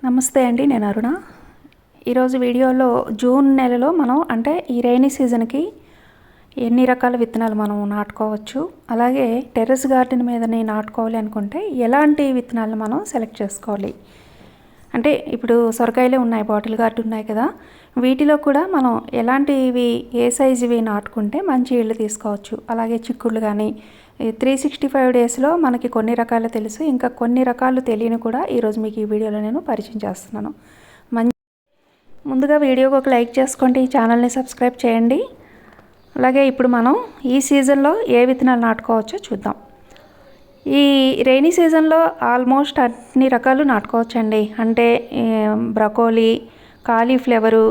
నమస్తే అండి, నేను అరుణ. ఈరోజు వీడియోలో జూన్ నెలలో మనం అంటే ఈ రైనీ సీజన్కి ఎన్ని రకాల విత్తనాలు మనం నాటుకోవచ్చు, అలాగే టెర్రస్ గార్డెన్ మీదని నాటుకోవాలి అనుకుంటే ఎలాంటి విత్తనాలను మనం సెలెక్ట్ చేసుకోవాలి. అంటే ఇప్పుడు సొరకాయలే ఉన్నాయి, బాటిల్ గార్డెన్ ఉన్నాయి కదా, వీటిలో కూడా మనం ఎలాంటివి ఏ సైజువి నాటుకుంటే మంచి ఈల్డ్ తీసుకోవచ్చు. అలాగే చిక్కుళ్ళు కానీ 365 డేస్లో మనకి కొన్ని రకాలు తెలుసు, ఇంకా కొన్ని రకాలు తెలియని కూడా ఈరోజు మీకు ఈ వీడియోలో నేను పరిచయం చేస్తున్నాను. ముందుగా వీడియోకి ఒక లైక్ చేసుకోండి, ఛానల్ని సబ్స్క్రైబ్ చేయండి. అలాగే ఇప్పుడు మనం ఈ సీజన్లో ఏ విత్తనాలు నాటుకోవచ్చో చూద్దాం. ఈ రైనీ సీజన్లో ఆల్మోస్ట్ అన్ని రకాలు నాటుకోవచ్చండి. అంటే బ్రకోలీ, కాలీఫ్లవరు,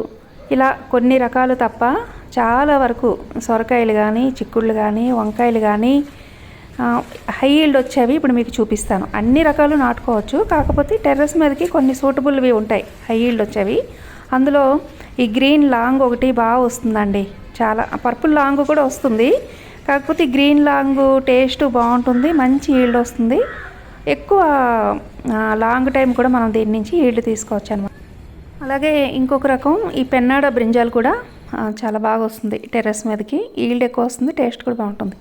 ఇలా కొన్ని రకాలు తప్ప చాలా వరకు సొరకాయలు కానీ, చిక్కుళ్ళు కానీ, వంకాయలు కానీ హై ఈల్డ్ వచ్చేవి ఇప్పుడు మీకు చూపిస్తాను. అన్ని రకాలు నాటుకోవచ్చు, కాకపోతే టెర్రస్ మీదకి కొన్ని సూటబుల్వి ఉంటాయి హై ఈల్డ్ వచ్చేవి. అందులో ఈ గ్రీన్ లాంగ్ ఒకటి బాగా వస్తుందండి, చాలా. పర్పుల్ లాంగ్ కూడా వస్తుంది, కాకపోతే గ్రీన్ లాంగ్ టేస్ట్ బాగుంటుంది, మంచి ఈల్డ్ వస్తుంది. ఎక్కువ లాంగ్ టైం కూడా మనం దీని నుంచి ఈల్డ్ తీసుకోవచ్చు అనమాట. అలాగే ఇంకొక రకం ఈ పెన్నాడ బ్రింజాల్ కూడా చాలా బాగా వస్తుంది టెర్రస్ మీదకి, ఈల్డ్ ఎక్కువ వస్తుంది, టేస్ట్ కూడా బాగుంటుంది.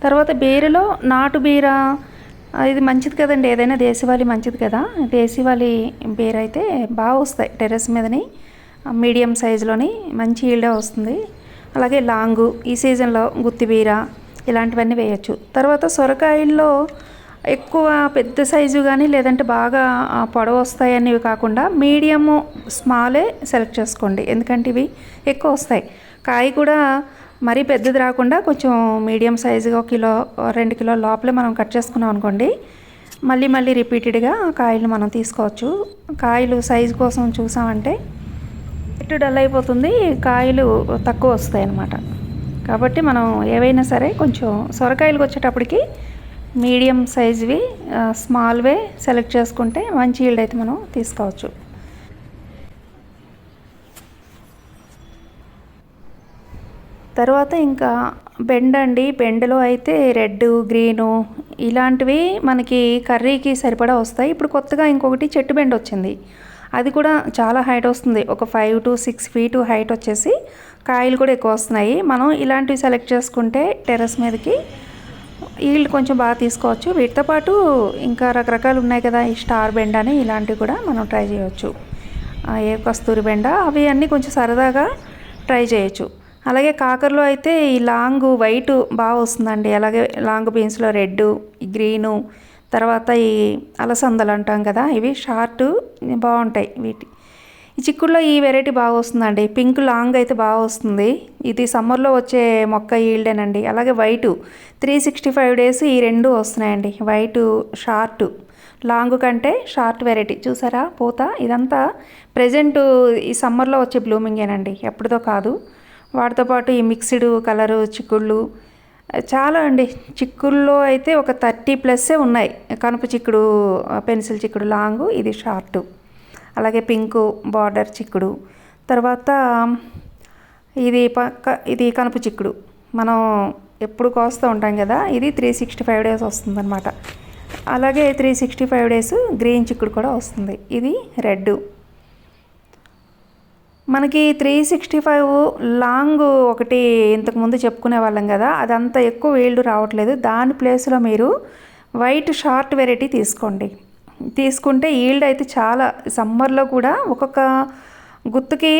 తర్వాత బీరలో నాటు బీర, ఇది మంచిది కదండి, ఏదైనా దేశవాళీ మంచిది కదా. దేశవాళీ బీర అయితే బాగా వస్తాయి టెర్రస్ మీదని, మీడియం సైజులోని మంచి ఈల్డే వస్తుంది. అలాగే లాంగు ఈ సీజన్లో గుత్తి బీర ఇలాంటివన్నీ వేయచ్చు. తర్వాత సొరకాయల్లో ఎక్కువ పెద్ద సైజు కానీ లేదంటే బాగా పొడవు వస్తాయనేవి కాకుండా మీడియము స్మాలే సెలెక్ట్ చేసుకోండి, ఎందుకంటే ఇవి ఎక్కువ వస్తాయి. కాయ కూడా మరీ పెద్దది రాకుండా కొంచెం మీడియం సైజుగా 1 కిలో 2 కిలో లోపలే మనం కట్ చేసుకున్నాం అనుకోండి, మళ్ళీ రిపీటెడ్గా కాయలు మనం తీసుకోవచ్చు. కాయలు సైజు కోసం చూసామంటే చెట్టు డల్ అయిపోతుంది, కాయలు తక్కువ వస్తాయి అన్నమాట. కాబట్టి మనం ఏవైనా సరే కొంచెం సొరకాయలకు వచ్చేటప్పటికి మీడియం సైజువి స్మాల్వే సెలెక్ట్ చేసుకుంటే మంచి ఈల్డ్ అయితే మనం తీసుకోవచ్చు. తర్వాత ఇంకా బెండ అండి, బెండలో అయితే రెడ్, గ్రీను ఇలాంటివి మనకి కర్రీకి సరిపడా వస్తాయి. ఇప్పుడు కొత్తగా ఇంకొకటి చెట్టు బెండ వచ్చింది, అది కూడా చాలా హైట్ వస్తుంది, ఒక 5 to 6 feet హైట్ వచ్చేసి కాయలు కూడా ఎక్కువ వస్తున్నాయి. మనం ఇలాంటివి సెలెక్ట్ చేసుకుంటే టెర్రస్ మీదకి ఈల్డ్ కొంచెం బాగా తీసుకోవచ్చు. వీటితో పాటు ఇంకా రకరకాలు ఉన్నాయి కదా, ఈ స్టార్ బెండ అని, ఇలాంటివి కూడా మనం ట్రై చేయవచ్చు. ఏ కస్తూరి బెండ, అవి అన్నీ కొంచెం సరదాగా ట్రై చేయొచ్చు. అలాగే కాకరలో అయితే ఈ లాంగ్ వైట్ బాగా వస్తుందండి. అలాగే లాంగ్ బీన్స్లో రెడ్, గ్రీను, తర్వాత ఈ అలసందలు అంటాం కదా, ఇవి షార్ట్ బాగుంటాయి. ఈ చిక్కుడులో ఈ వెరైటీ బాగా వస్తుందండి, పింక్ లాంగ్ అయితే బాగా వస్తుంది. ఇది సమ్మర్లో వచ్చే మొక్క ఈల్డేనండి. అలాగే వైటు 365 days ఈ రెండు వస్తున్నాయండి, వైటు షార్ట్. లాంగ్ కంటే షార్ట్ వెరైటీ చూసారా పూత, ఇదంతా ప్రజెంట్ ఈ సమ్మర్లో వచ్చే బ్లూమింగేనండి, ఎప్పటిదో కాదు. వాటితో పాటు ఈ మిక్స్డ్ కలరు చిక్కుళ్ళు చాలా అండి. చిక్కుల్లో అయితే ఒక 30+ ఉన్నాయి. కనుపు చిక్కుడు, పెన్సిల్ చిక్కుడు లాంగు, ఇది షార్ట్. అలాగే పింకు బార్డర్ చిక్కుడు, తర్వాత ఇది కనుపు చిక్కుడు మనం ఎప్పుడు కోస్తూ ఉంటాం కదా, ఇది 365 days వస్తుందన్నమాట. అలాగే 365 days గ్రీన్ చిక్కుడు కూడా వస్తుంది, ఇది రెడ్. మనకి 365 లాంగ్ ఒకటి ఇంతకుముందు చెప్పుకునే వాళ్ళం కదా, అదంతా ఎక్కువ ఈల్డ్ రావట్లేదు. దాని ప్లేస్లో మీరు వైట్ షార్ట్ వెరైటీ తీసుకోండి, తీసుకుంటే ఈల్డ్ అయితే చాలా. సమ్మర్లో కూడా ఒక్కొక్క గుత్తుకి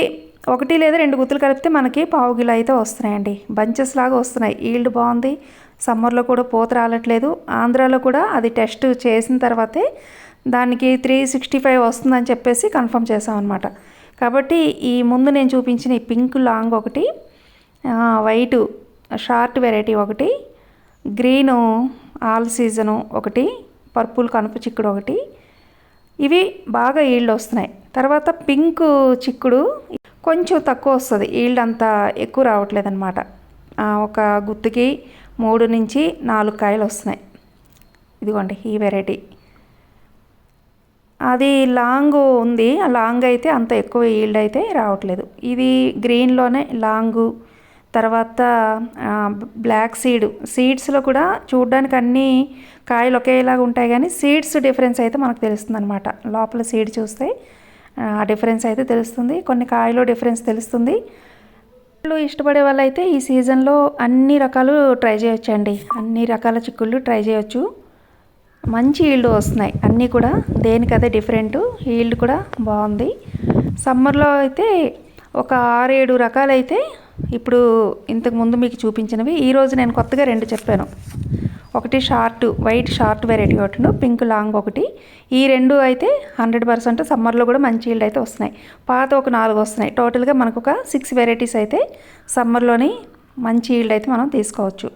1 లేదా 2 గుత్తులు కలిపితే మనకి 1/2 కిలో అయితే వస్తున్నాయండి, బంచెస్ లాగా వస్తున్నాయి. ఈల్డ్ బాగుంది, సమ్మర్లో కూడా పూత రావట్లేదు. ఆంధ్రాలో కూడా అది టెస్ట్ చేసిన తర్వాతే దానికి 365 వస్తుందని చెప్పేసి కన్ఫర్మ్ చేసాం అనమాట. కాబట్టి ఈ ముందు నేను చూపించిన ఈ పింక్ లాంగ్ ఒకటి, వైటు షార్ట్ వెరైటీ ఒకటి, గ్రీను ఆల్ సీజను ఒకటి, పర్పుల్ కనుపు చిక్కుడు ఒకటి, ఇవి బాగా ఈల్డ్ వస్తున్నాయి. తర్వాత పింక్ చిక్కుడు కొంచెం తక్కువ వస్తుంది, ఈల్డ్ అంత ఎక్కువ రావట్లేదు అనమాట. ఒక గుత్తుకి 3 నుంచి 4 కాయలు వస్తున్నాయి. ఇదిగోండి ఈ వెరైటీ, అది లాంగ్ ఉంది, ఆ లాంగ్ అయితే అంత ఎక్కువ ఈల్డ్ అయితే రావట్లేదు. ఇది గ్రీన్లోనే లాంగు. తర్వాత బ్లాక్ సీడ్స్లో కూడా చూడడానికి అన్నీ కాయలు ఒకేలాగా ఉంటాయి, కానీ సీడ్స్ డిఫరెన్స్ అయితే మనకు తెలుస్తుంది అనమాట. లోపల సీడ్ చూస్తే ఆ డిఫరెన్స్ అయితే తెలుస్తుంది, కొన్ని కాయలో డిఫరెన్స్ తెలుస్తుంది. ఇష్టపడే వాళ్ళు అయితే ఈ సీజన్లో అన్ని రకాలు ట్రై చేయొచ్చండి, అన్ని రకాల చిక్కుళ్ళు ట్రై చేయొచ్చు. మంచి ఈల్డ్ వస్తున్నాయి అన్నీ కూడా, దేనికదే డిఫరెంట్, ఈల్డ్ కూడా బాగుంది. సమ్మర్లో అయితే ఒక 6-7 రకాలైతే ఇప్పుడు ఇంతకుముందు మీకు చూపించినవి, ఈరోజు నేను కొత్తగా 2 చెప్పాను. ఒకటి షార్ట్ వైట్ షార్ట్ వెరైటీ ఒకటి, పింక్ లాంగ్ ఒకటి. ఈ 2 అయితే 100% సమ్మర్లో కూడా మంచి ఈల్డ్ అయితే వస్తున్నాయి. పాత ఒక 4 వస్తున్నాయి. టోటల్గా మనకు ఒక 6 వెరైటీస్ అయితే సమ్మర్లోని మంచి ఈల్డ్ అయితే మనం తీసుకోవచ్చు.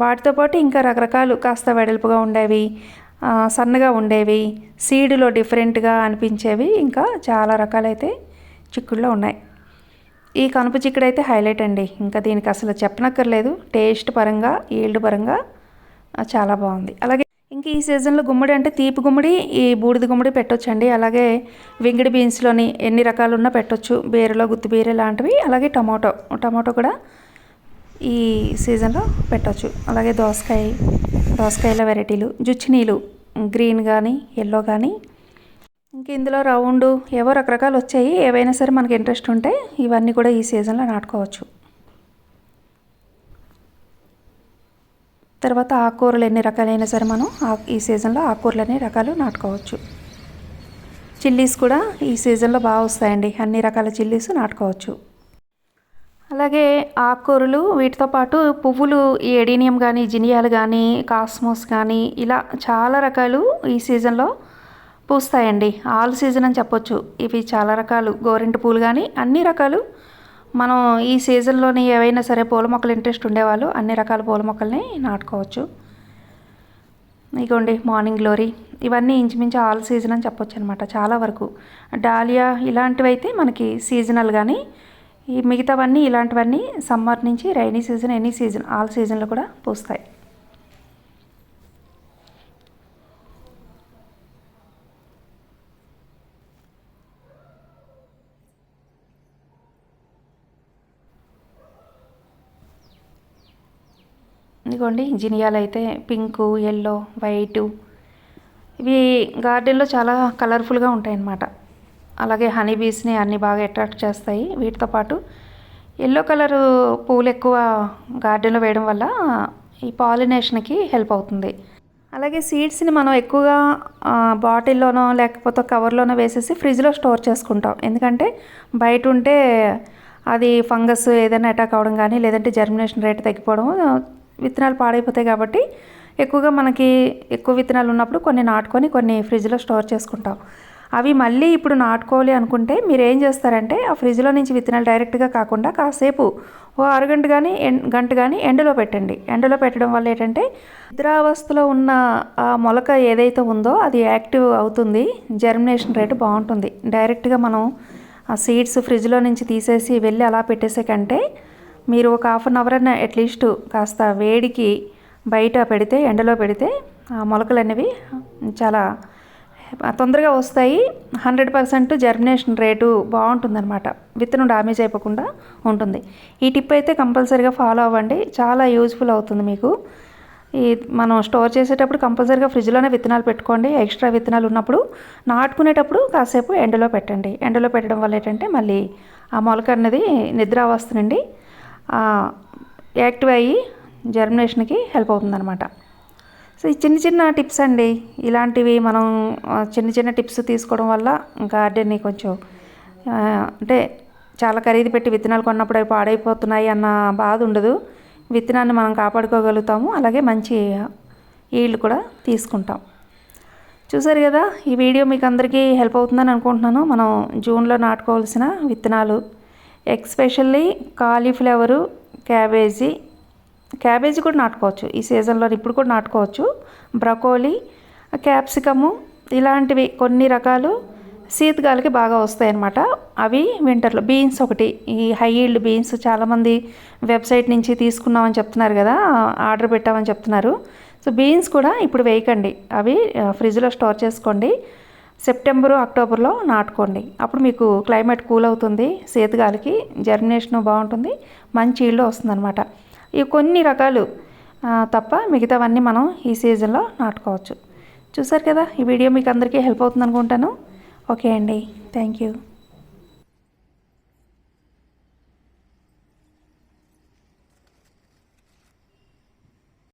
వాటితో పాటు ఇంకా రకరకాలు కాస్త వెడల్పుగా ఉండేవి, సన్నగా ఉండేవి, సీడ్లో డిఫరెంట్గా అనిపించేవి, ఇంకా చాలా రకాలైతే చిక్కుల్లో ఉన్నాయి. ఈ కనుపు చిక్కుడు అయితే హైలైట్ అండి, ఇంకా దీనికి అసలు చెప్పనక్కర్లేదు. టేస్ట్ పరంగా ఈల్డ్ పరంగా చాలా బాగుంది. అలాగే ఇంక ఈ సీజన్లో గుమ్మడి అంటే తీపి గుమ్మడి, ఈ బూడిద గుమ్మడి పెట్టొచ్చండి. అలాగే వింగిడి బీన్స్లోని ఎన్ని రకాలు ఉన్నా పెట్టొచ్చు, బీరలో గుత్తి బీర లాంటివి. అలాగే టమాటో కూడా ఈ సీజన్లో పెట్టవచ్చు. అలాగే దోసకాయల వెరైటీలు, జుచ్చినీలు గ్రీన్ కానీ ఎల్లో కానీ, ఇంక ఇందులో రౌండ్ ఏవో రకరకాలు వచ్చాయి. ఏవైనా సరే మనకి ఇంట్రెస్ట్ ఉంటే ఇవన్నీ కూడా ఈ సీజన్లో నాటుకోవచ్చు. తర్వాత ఆకుకూరలు ఎన్ని రకాలైనా సరే మనం ఈ సీజన్లో ఆకుకూరలు అన్ని రకాలు నాటుకోవచ్చు. చిల్లీస్ కూడా ఈ సీజన్లో బాగా వస్తాయండి, అన్ని రకాల చిల్లీస్ నాటుకోవచ్చు. అలాగే ఆకుకూరలు వీటితో పాటు పువ్వులు, ఈ ఎడీనియం కానీ, జినియాలు కానీ, కాస్మోస్ కానీ, ఇలా చాలా రకాలు ఈ సీజన్లో పూస్తాయండి. ఆల్ సీజన్ అని చెప్పొచ్చు. ఇవి చాలా రకాలు గోరింట పూలు కానీ అన్ని రకాలు మనం ఈ సీజన్లోని ఏవైనా సరే పూల మొక్కలు ఇంట్రెస్ట్ ఉండేవాళ్ళు అన్ని రకాల పూల మొక్కల్ని నాటుకోవచ్చు. ఇగోండి మార్నింగ్ గ్లోరీ, ఇవన్నీ ఇంచుమించు ఆల్ సీజన్ అని చెప్పొచ్చు అనమాట. చాలా వరకు డాలియా ఇలాంటివి అయితే మనకి సీజనల్, కానీ ఈ మిగతావన్నీ ఇలాంటివన్నీ సమ్మర్ నుంచి rainy season, any season, all సీజన్లో కూడా పూస్తాయి. ఇదిగోండి జినియాలు అయితే పింకు, ఎల్లో, వైటు, ఇవి గార్డెన్లో చాలా కలర్ఫుల్గా ఉంటాయి అన్నమాట. అలాగే హనీ బీస్ని అన్నీ బాగా అట్రాక్ట్ చేస్తాయి. వీటితో పాటు ఎల్లో కలరు పువ్వులు ఎక్కువ గార్డెన్లో వేయడం వల్ల ఈ పాలినేషన్కి హెల్ప్ అవుతుంది. అలాగే సీడ్స్ని మనం ఎక్కువగా బాటిల్లోనో లేకపోతే కవర్లోనో వేసేసి ఫ్రిడ్జ్లో స్టోర్ చేసుకుంటాం. ఎందుకంటే బయట ఉంటే అది ఫంగస్ ఏదైనా అటాక్ అవ్వడం కానీ, లేదంటే జర్మినేషన్ రేట్ తగ్గిపోవడం, విత్తనాలు పాడైపోతాయి. కాబట్టి ఎక్కువగా మనకి ఎక్కువ విత్తనాలు ఉన్నప్పుడు కొన్ని నాటుకొని కొన్ని ఫ్రిడ్జ్లో స్టోర్ చేసుకుంటాం. అవి మళ్ళీ ఇప్పుడు నాటుకోవాలి అనుకుంటే మీరు ఏం చేస్తారంటే ఆ ఫ్రిడ్జ్లో నుంచి విత్తనాలు డైరెక్ట్గా కాకుండా కాసేపు ఓ అరగంట కానీ గంట కానీ ఎండలో పెట్టండి. ఎండలో పెట్టడం వల్ల ఏంటంటే నిద్రావస్థలో ఉన్న ఆ మొలక ఏదైతే ఉందో అది యాక్టివ్ అవుతుంది, జర్మినేషన్ రేటు బాగుంటుంది. డైరెక్ట్గా మనం ఆ సీడ్స్ ఫ్రిడ్జ్లో నుంచి తీసేసి వెళ్ళి అలా పెట్టేసే కంటే మీరు ఒక హాఫ్ అన్ అవర్ అన్న అట్లీస్ట్ కాస్త వేడికి బయట పెడితే, ఎండలో పెడితే ఆ మొలకలు అనేవి చాలా తొందరగా వస్తాయి. 100% జర్మినేషన్ రేటు బాగుంటుందన్నమాట, విత్తనం డ్యామేజ్ అయిపోకుండా ఉంటుంది. ఈ టిప్ అయితే కంపల్సరీగా ఫాలో అవ్వండి, చాలా యూజ్ఫుల్ అవుతుంది మీకు. ఈ మనం స్టోర్ చేసేటప్పుడు కంపల్సరీగా ఫ్రిడ్జ్లోనే విత్తనాలు పెట్టుకోండి. ఎక్స్ట్రా విత్తనాలు ఉన్నప్పుడు నాటుకునేటప్పుడు కాసేపు ఎండలో పెట్టండి. ఎండలో పెట్టడం వల్ల ఏంటంటే మళ్ళీ ఆ మొలక అనేది నిద్రావస్థ నుండి యాక్టివ్ అయ్యి జర్మినేషన్కి హెల్ప్ అవుతుందన్నమాట. సో ఈ చిన్న చిన్న టిప్స్ అండి, ఇలాంటివి మనం చిన్న చిన్న టిప్స్ తీసుకోవడం వల్ల గార్డెన్ని కొంచెం అంటే చాలా ఖరీదు పెట్టి విత్తనాలు కొన్నప్పుడు అవి పాడైపోతున్నాయి అన్న బాధ ఉండదు. విత్తనాన్ని మనం కాపాడుకోగలుగుతాము, అలాగే మంచి ఈల్డ్ కూడా తీసుకుంటాం. చూసారు కదా, ఈ వీడియో మీకు అందరికీ హెల్ప్ అవుతుందని అనుకుంటున్నాను. మనం జూన్లో నాటుకోవాల్సిన విత్తనాలు, ఎస్పెషల్లీ కాలీఫ్లవరు, క్యాబేజీ కూడా నాటుకోవచ్చు ఈ సీజన్లో, ఇప్పుడు కూడా నాటుకోవచ్చు. బ్రకోలీ, క్యాప్సికము ఇలాంటివి కొన్ని రకాలు శీతకాలకి బాగా వస్తాయి అన్నమాట. అవి వింటర్లో. బీన్స్ ఒకటి, ఈ హై ఈల్డ్ బీన్స్ చాలామంది వెబ్సైట్ నుంచి తీసుకున్నామని చెప్తున్నారు కదా, ఆర్డర్ పెట్టామని చెప్తున్నారు. సో బీన్స్ కూడా ఇప్పుడు వేయకండి, అవి ఫ్రిడ్జ్లో స్టోర్ చేసుకోండి. సెప్టెంబరు, అక్టోబర్లో నాటుకోండి. అప్పుడు మీకు క్లైమేట్ కూల్ అవుతుంది, శీతకాలకి జర్మినేషన్ బాగుంటుంది, మంచి ఈల్డ్ వస్తుందన్నమాట. ఇవి కొన్ని రకాలు తప్ప మిగతావన్నీ మనం ఈ సీజన్లో నాటుకోవచ్చు. చూసారు కదా, ఈ వీడియో మీకు అందరికీ హెల్ప్ అవుతుంది అనుకుంటాను. ఓకే అండి. Thank you.